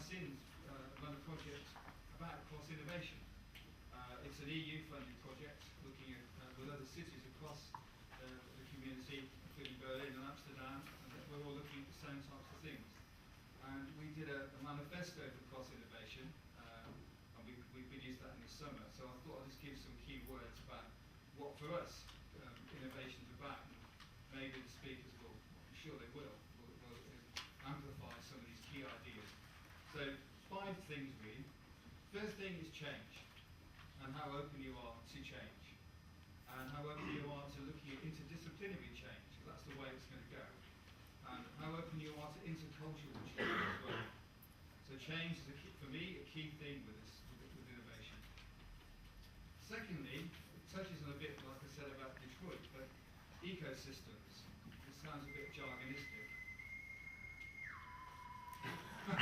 since run a project about cross-innovation. It's an EU-funded project looking at with other cities across the community, including Berlin and Amsterdam, and we're all looking at the same types of things. And we did a manifesto for cross-innovation, and we've been using that in the summer. So I thought I'd just give some key words about what, for us, innovation's about. And maybe the speakers will, I'm sure they will amplify some of these key ideas. So 5 things really. First thing is change, and how open you are to change, and how open you are to looking at interdisciplinary change. That's the way it's going to go. And how open you are to intercultural change as well. So change is, for me, a key thing with innovation. Secondly, it touches on a bit, like I said about Detroit, but ecosystems. This sounds a bit jargonistic. That's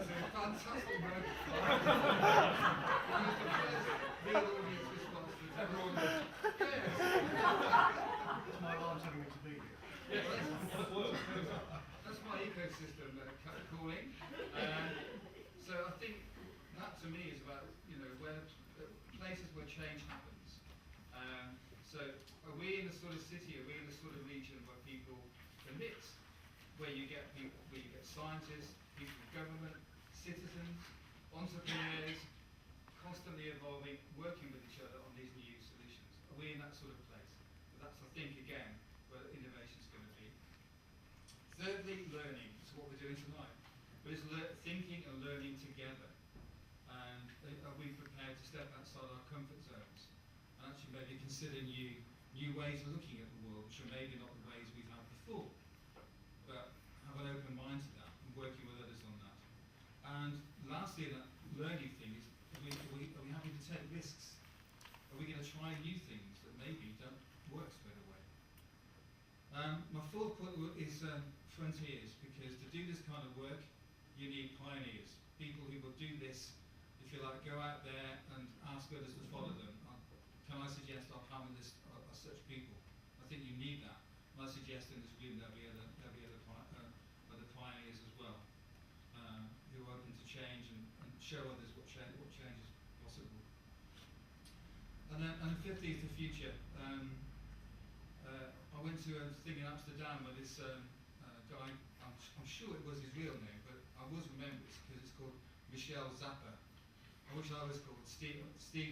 a fantastic moment. Real audience response to everyone. Yes. It's my alarm telling me to be here. Yeah, that's my ecosystem calling. So I think that to me is about where places where change happens. So are we in the sort of city, are we in the sort of region where people commit, where you get people, where you get scientists, people in government, citizens, entrepreneurs, constantly evolving, working with each other on these new solutions? Are we in that sort of place? But that's, I think, again, where innovation is going to be. Thirdly, learning. It's what we're doing tonight. But it's thinking and learning together. And are we prepared to step outside our comfort zones and actually maybe consider new ways of looking at the world, which are maybe not the ways we've had before, but have an open mind to that and working with others on that. And lastly, that learning thing is, are we happy to take risks? Are we going to try new things that maybe don't work straight away? My fourth point is frontiers, because to do this kind of work, you need pioneers, people who will do this, if you like, go out there and ask others to follow them. Can I suggest our panelists are such people? I think you need that. And I suggest in this room there'll be other pioneers as well, who are open to change and show others what change is possible. And fifthly is the future. I went to a thing in Amsterdam where this guy, I'm sure it was his real name, but I always remember it because it's called Michel Zappa. I wish I was called Steve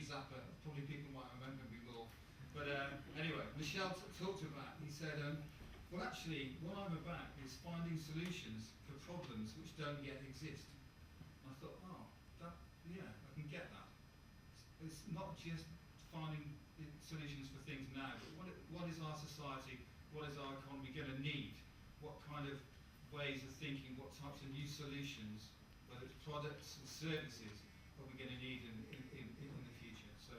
Zappa. Probably people might remember me more. But anyway, Michel talked about, he said, well actually, what I'm about is finding solutions for problems which don't yet exist. And I thought, yeah, I can get that. It's not just finding solutions for things now, but what is our society, what is our economy going to need? What kind of ways of thinking, what types of new solutions, whether it's products or services, are we going to need in the future? So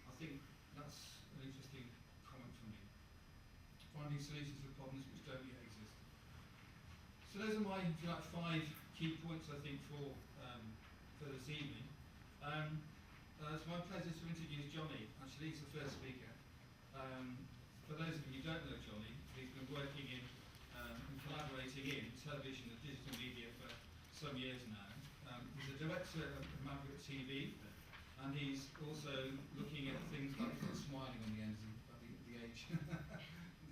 I think that's an interesting comment from me. Finding solutions for problems which don't yet exist. So those are my, if you like, 5 key points, I think, for this evening. It's my pleasure to introduce Jonnie. Actually, he's the first speaker. For those of you who don't know Jonnie, he's been working in and collaborating in television and digital media for some years now. He's a director of Maverick TV, and he's also looking at things like, he's not smiling on the end of the age,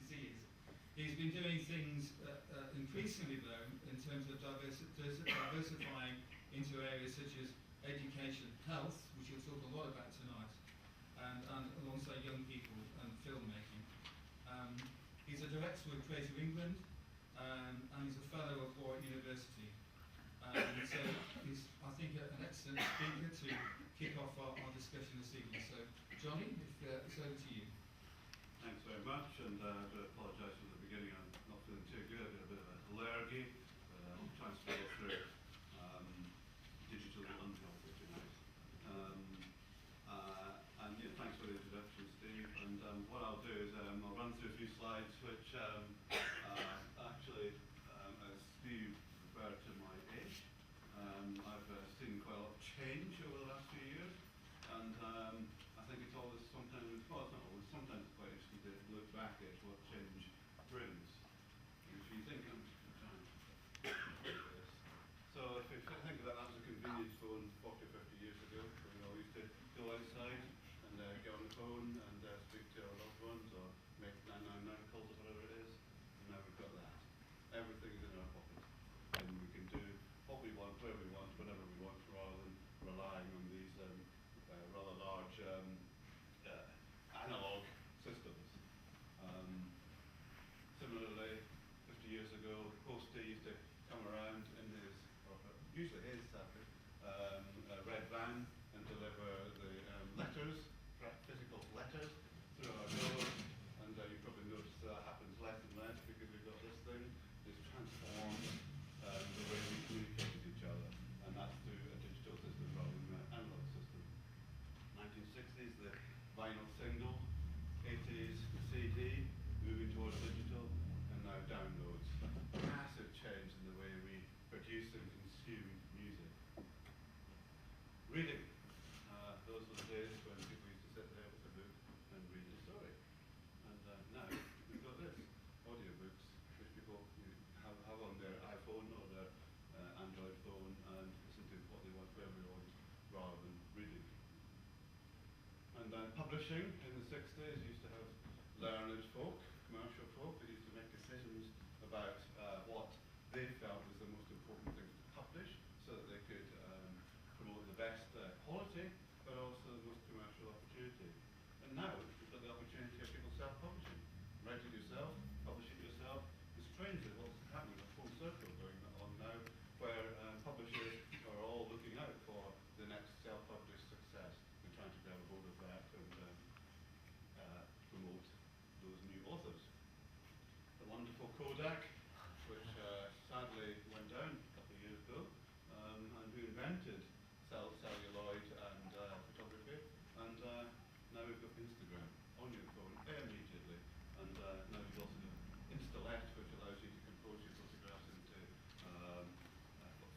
disease. He's been doing things increasingly though in terms of diversifying into areas such as education, health, which you'll talk a lot about tonight, and alongside young people and filmmaking. He's a director with Creative England, and he's a fellow of Warwick University. So he's, I think, an excellent speaker to kick off our discussion this evening. So, Jonnie, it's over to you. Thanks very much, and I do apologise for the beginning. I'm not feeling too good. I've got a bit of an allergy, but I'm trying to go through digitally unhealthy tonight. And yeah, thanks for the introduction, Steve. And what I'll do is I'll run through a few slides which actually, as Steve referred to my age, I've seen quite a lot of change over the last few years, and I think it's always sometimes, well, it's not always, sometimes it's quite interesting to look back at what change where we want, whenever we want, rather than relying on these rather large analog systems. Similarly, 50 years ago, the poster used to come around in his, or usually his, sadly, red van and deliver the letters, physical letters, through our doors. And you probably noticed that happens less and less because we've got this thing. It's transformed the way we communicate with each other, and that's through a digital system rather than an analog system. 1960s, the vinyl single. 80s, the CD, moving towards digital, and now downloads. Massive change in the way we produce and consume music. Reading. Those were the days when people used to sit there with a book and read a story. And now we've got this, audiobooks, which people have on their iPhone or their Android phone and listen to what they want, where they want, rather than reading. And publishing in the 60s used to have learned folk, commercial folk, that used to make decisions about what they felt was the most important thing to publish so that they could promote the best quality, but also the most commercial opportunity. And now we've got the opportunity of people self-publishing. Write it yourself, publish it yourself. It's strangely what's happening, a full circle going on now, where publishers are all looking out for the next self-published success and trying to grab a hold of that and promote those new authors. The wonderful Kodak, which sadly went down a couple of years ago, and who invented celluloid and photography, and now we've got Instagram on your phone immediately, and now you've also got Installette, which allows you to compose your photographs into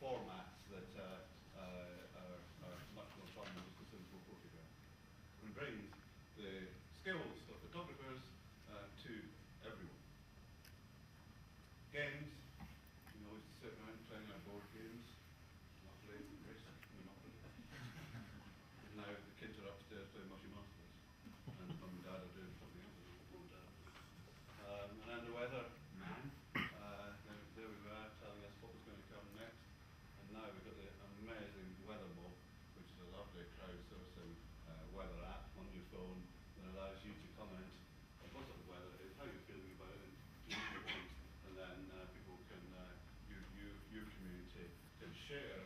formats that are much more fun than just a simple photograph, and brings the skills of photographers to everyone. Games, you know, we used to sit around playing our board games, Monopoly, Risk, Monopoly. And now the kids are upstairs playing Mushy Monsters, and mum and dad are doing something else. And then the weather, man, there we were telling us what was going to come next, and now we've got the amazing weather mob, which is a lovely crowdsourcing weather app on your phone that allows you to comment on what sort of weather it is, how you're feeling about it, and do what you want. And then people can, your community can share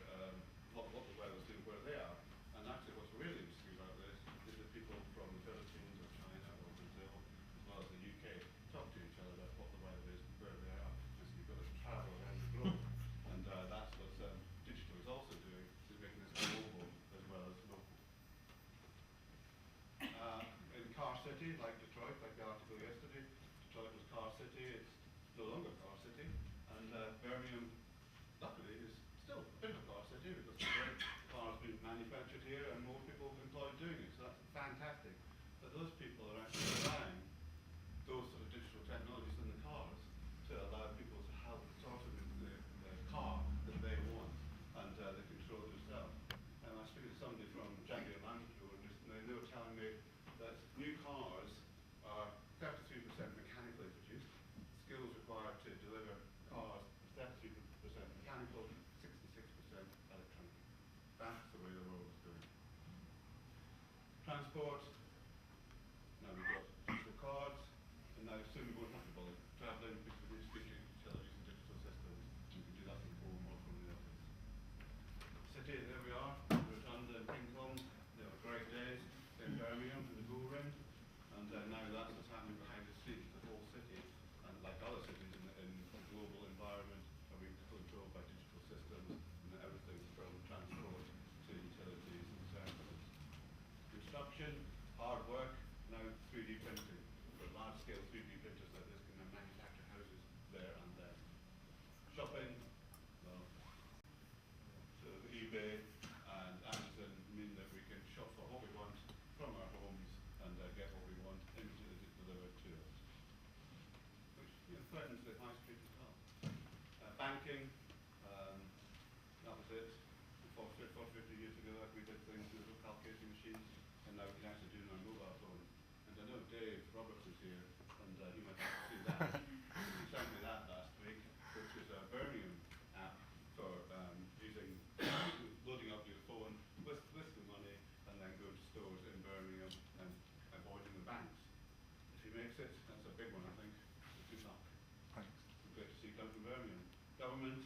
what the weather's doing where they are. And actually what's really interesting about this is that people from the Philippines or China or Brazil, as well as the UK, talk to each other about what the weather is and where they are. And so you've got this travel around the globe. And that's what digital is also doing, is making this global as well as local. In Car City, like Detroit, like the article yesterday, Detroit was Car City, it's no longer Car City, and Birmingham, luckily, is still a bit of a car city because cars being manufactured here and more people employed doing it, so that's fantastic. But those people are actually relying those sort of digital technologies in the cars to allow people to have the sort of the car that they want, and they control it themselves. And I was speaking to somebody from Jaguar Land Rover, and they were telling me that new cars are 33% mechanically produced. Skills required to deliver cars are 33% mechanical, 66% electronic. That's the way the world is going. Transport. Now we've got digital cards, and now soon we won't have to bother travelling because we're speaking to each other using digital systems. We can do that from home or from the office. City, there we are. Rotunda and King Kong. They were great days in Birmingham in the Bull Ring, and now that's what's happening behind the scenes. The whole city, and like other cities in the global environment, are being controlled by digital systems, and everything from transport to utilities and services. Construction, hard work, now 3D printing. For large-scale 3D printers like this can now manufacture houses there and then. Shopping, well, so eBay and Amazon mean that we can shop for what we want from our homes and get what we want immediately delivered to us, which threatens the high street as well. Banking, that was it. 40, 50 years ago, we did things with calculating machines, and now we can actually do it on our mobile phone. And I know Dave Roberts is here, and he might like to see that. He sent me that last week, which is a Birmingham app for using Brexit, that's a big one, I think. Good luck. Thanks. Great to see you come from Birmingham. Government,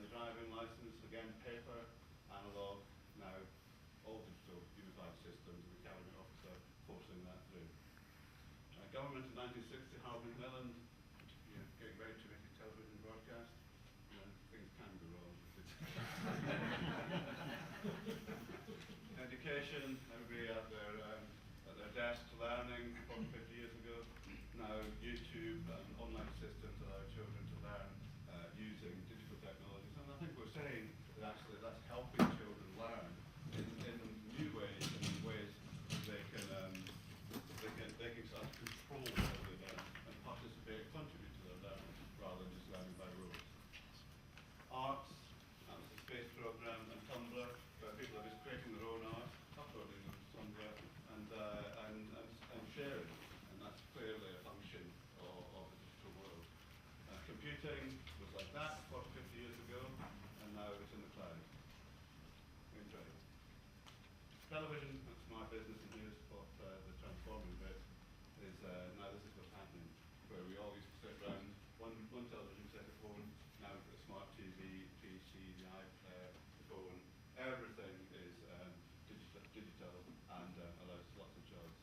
the driving licence, again, paper, analogue, now all digital, unified systems, and the Academy officer forcing that through. Government in 1960, Harold Macmillan, getting ready to make a television broadcast. Things can go wrong. Education, everybody at their desk learning 40, 50 years ago. Now YouTube and online systems allow children to learn using digital technologies. And I think we're saying that actually that's helping children learn in new ways, and in ways they can start to control how they learn and participate, contribute to their learning, rather than just learning by rules. Arts, that was the space program, and Tumblr, where people are just creating their own art, uploading them to Tumblr, and sharing. And that's clearly a function of the digital world. Computing was like that 40, 50 years ago, and now it's in the cloud. Interesting. Television, that's my business, and here's what the transforming bit is. Now this is what's happening, where we all used to sit around one television set of phone. Now we've got a smart TV, PC, the iPlayer, the phone. Everything is digital and allows lots of jobs.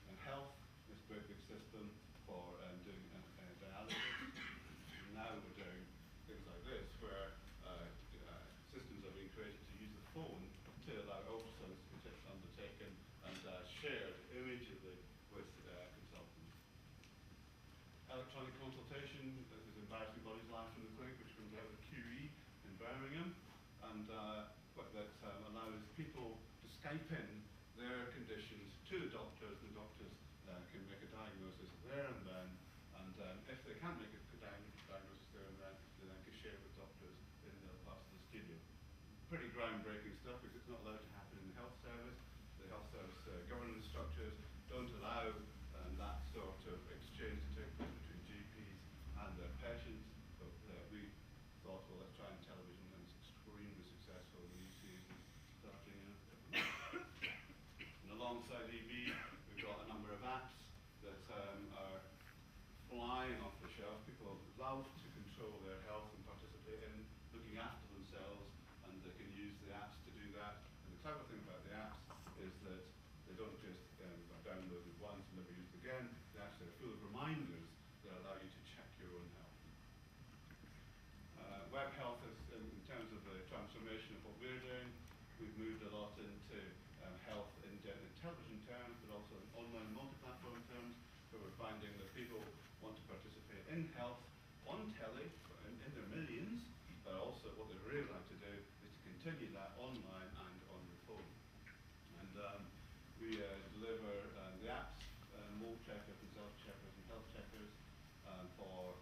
And health, this great big system for doing dialysis. Now we're doing things like this, where systems are being created to use the phone to allow ultrasounds to be undertaken and shared immediately with consultants. Electronic consultation, this is Embarrassing Bodies Live from the Clinic, which comes out of QE in Birmingham, and that allows people to Skype in their conditions to the doctors. The doctors can make a diagnosis there and then, and if they can't make a diagnosis there and then, they then can share with doctors in the other parts of the studio. Pretty groundbreaking stuff, because it's not allowed to happen in the health service. The health service governance structures don't allow that sort of exchange to take place between GPs and their patients. But we thought, well, let's try on television, and it's extremely successful. The new season starting and alongside EB, we've got a number of apps that are flying off the shelf. People love to control their health and participate in looking after themselves, and they can use the apps to do that. And the clever thing about the apps is that they don't just are downloaded once and never used again. They actually are full of reminders that allow you to check your own health. Web health is, in terms of the transformation of what we're doing, we've moved a lot into health in television terms, but also in online multi-platform terms, where we're finding that people want to participate in health on telly, in their millions, but also what they really like to do is to continue that online and on the phone. And we deliver the apps, mole checkers and self-checkers and health checkers for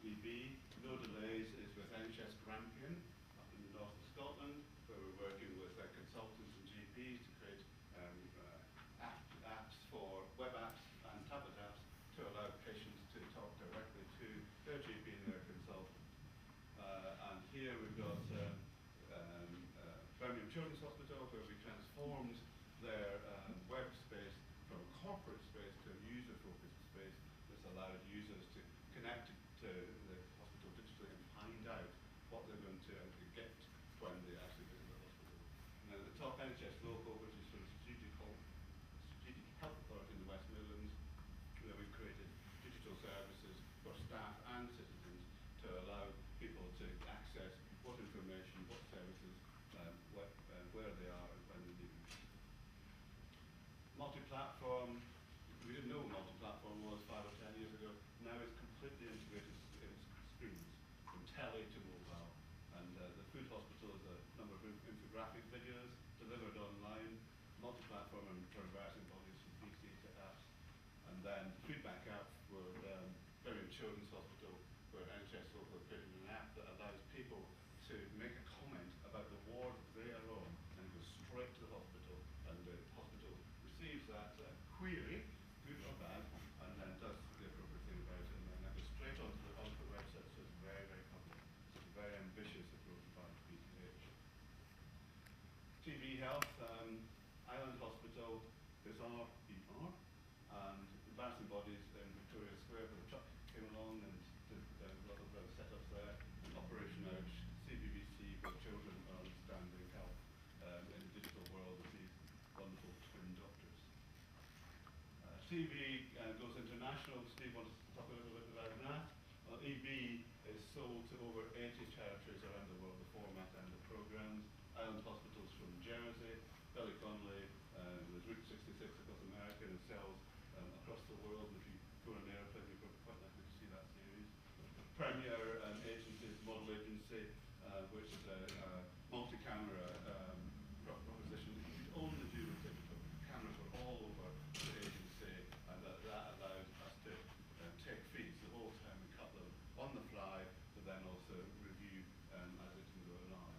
EB. No Delays is with NHS Grampian up in the north of Scotland, where we're working with consultants and GPs to create apps for web apps and tablet apps to allow patients to talk directly to their GP and their consultant. And here we've got Birmingham Children's Hospital, where we transformed their web space from a corporate space to a user-focused space that's allowed users to connect to the hospital digitally and find out what they're going to get when they actually visit the hospital. And then the top NHS local, which is sort of strategic health authority in the West Midlands, where we've created digital services for staff and citizens to allow people to access what information, what services, where they are and when they need them. Multi-platform, we didn't know what multi-platform was 5 or 10 years ago. Now it's completely integrated in screens, from telly to mobile. And the food hospital is a number of infographic videos delivered online, multi-platform and converting bodies from PC to apps. And then the feedback app were Birmingham Children's Hospital, where NHS local created an app that allows people to make a comment about the ward they are on, and it goes straight to the hospital, and the hospital receives that query, good or bad, and then does the appropriate thing about it, and then that goes straight onto the website. So it's very, very public. It's a very ambitious approach by BTH. TV health, Island Hospital, Bizarre ER, and Embarrassing Bodies in Victoria TV goes international. Steve wants to talk a little bit about that. EB is sold to over 80 territories around the world, the format and the programs. Island Hospitals from Jersey, Billy Connolly, there's Route 66 across America and sells across the world. And if you go on an airplane, you're quite likely to see that series. Premier Agency is a model agency, which is a multi-camera proposition. You could only do with digital. Cameras were all over the agency, and that allowed us to take feeds the whole time and cut them on the fly, but then also review as it can go along.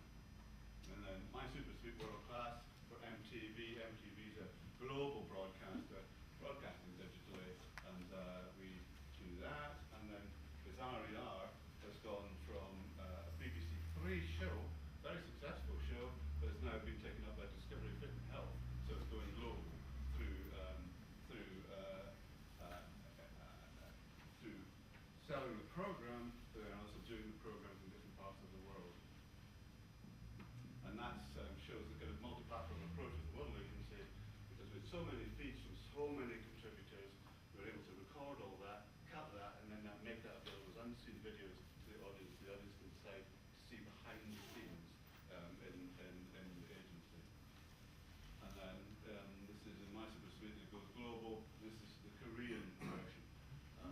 And then My Super Suite World Class for MTV. MTV is a global broadcaster, broadcasting digitally, and we do that. And then Bizarre ER has gone from a BBC Three show, very successful show, but has now been taken up by Discovery Fit and Health, so it's going global through selling the program, but then also doing the programs in different parts of the world. And that shows the kind of multi-platform approach of the Model Agency, because with so many feeds from so many contributors, we're able to record all that, cut that, and then make that available as unseen videos to the audience. The audience can decide to see behind the scenes in the agency. And then this is in My Super Suite, it goes global. This is the Korean version. A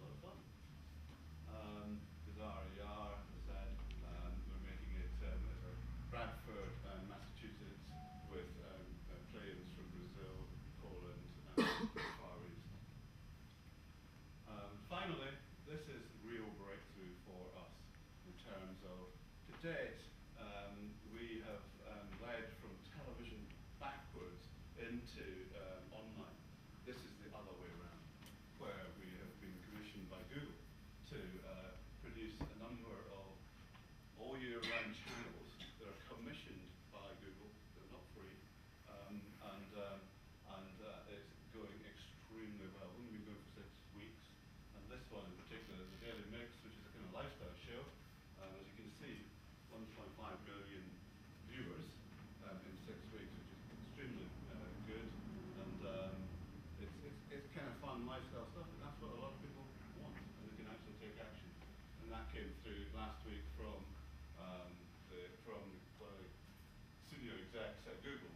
lot of fun. Bizarre ER, as I said, we're making it Bradford, Massachusetts, with play-ins from Brazil, Poland, and Far East. Finally, this is real breakthrough for us in terms of, to date, we have led from television backwards into online. This is the other way around, where we have been commissioned by Google to produce a number of all year round channels that are commissioned by Google. They're not free, and it's going extremely well. We've been going for 6 weeks, and this one in particular is the Daily Mix, which is a kind of lifestyle show. As you can see, 1.5 million viewers in 6 weeks, which is extremely good, and it's kind of fun lifestyle stuff, and that's what a lot of people want, and they can actually take action. And that came through last week from one of the senior execs at Google,